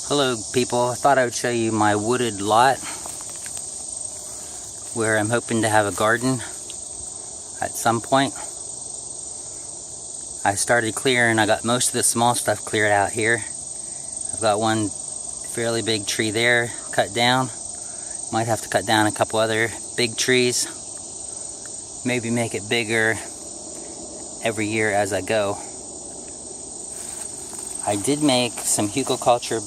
Hello people, I thought I would show you my wooded lot where I'm hoping to have a garden at some point. I started clearing, I got most of the small stuff cleared out here. I've got one fairly big tree there cut down. Might have to cut down a couple other big trees. Maybe make it bigger every year as I go. I did make some hugelkultur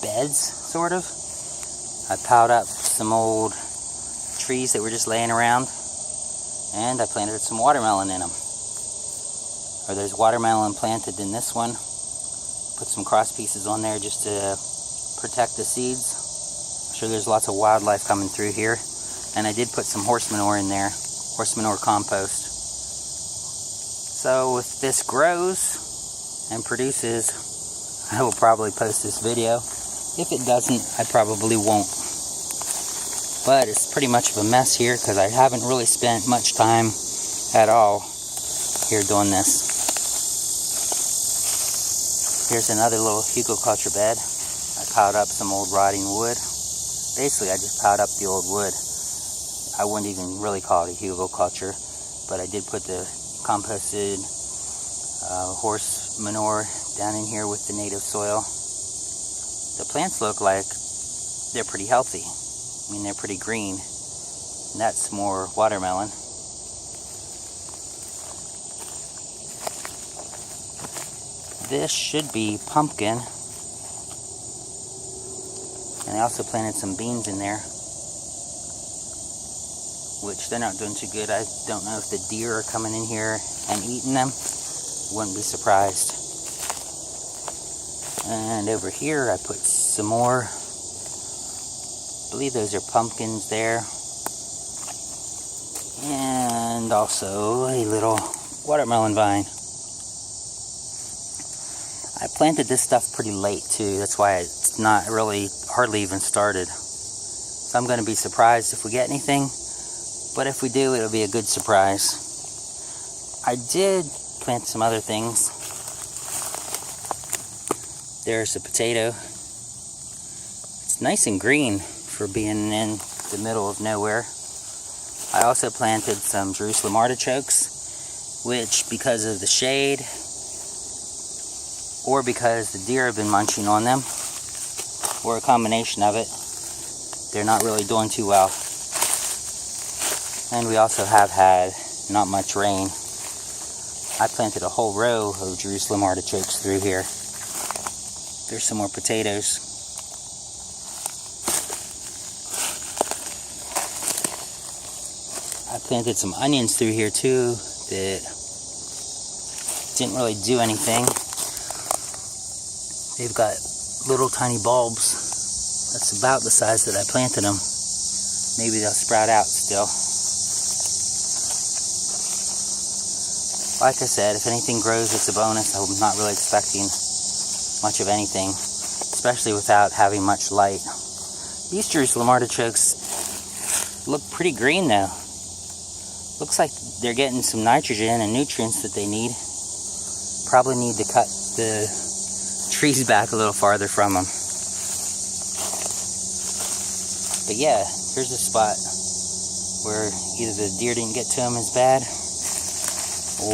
beds, sort of. I piled up some old trees that were just laying around, and I planted some watermelon in them. Or there's watermelon planted in this one. Put some cross pieces on there just to protect the seeds. I'm sure there's lots of wildlife coming through here. And I did put some horse manure in there, horse manure compost. So if this grows and produces, I will probably post this video. If it doesn't, I probably won't. But it's pretty much of a mess here because I haven't really spent much time at all here doing this. Here's another little hugelkultur bed. I piled up some old rotting wood. Basically, I just piled up the old wood. I wouldn't even really call it a hugelkultur, but I did put the composted horse manure down in here with the native soil. The plants look like they're pretty healthy. I mean, they're pretty green. And that's more watermelon. This should be pumpkin. And I also planted some beans in there, which they're not doing too good. I don't know if the deer are coming in here and eating them. Wouldn't be surprised. And over here I put some more. I believe those are pumpkins there. And also a little watermelon vine. I planted this stuff pretty late too. That's why it's not really hardly even started. So I'm going to be surprised if we get anything. But if we do, it'll be a good surprise. I did plant some other things. There's a potato. It's nice and green for being in the middle of nowhere. I also planted some Jerusalem artichokes, which because of the shade or because the deer have been munching on them, or a combination of it, they're not really doing too well. And we also have had not much rain. I planted a whole row of Jerusalem artichokes through here. There's some more potatoes. I planted some onions through here too that didn't really do anything. They've got little tiny bulbs. That's about the size that I planted them. Maybe they'll sprout out still. Like I said, if anything grows, it's a bonus. I'm not really expecting much of anything, especially without having much light. These Jerusalem artichokes look pretty green though. Looks like they're getting some nitrogen and nutrients that they need. Probably need to cut the trees back a little farther from them. But yeah, here's a spot where either the deer didn't get to them as bad,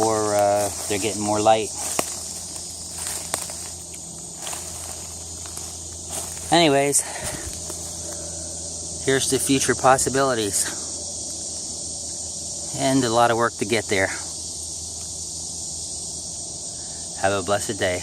or they're getting more light. Anyways, here's the future possibilities. And a lot of work to get there. Have a blessed day.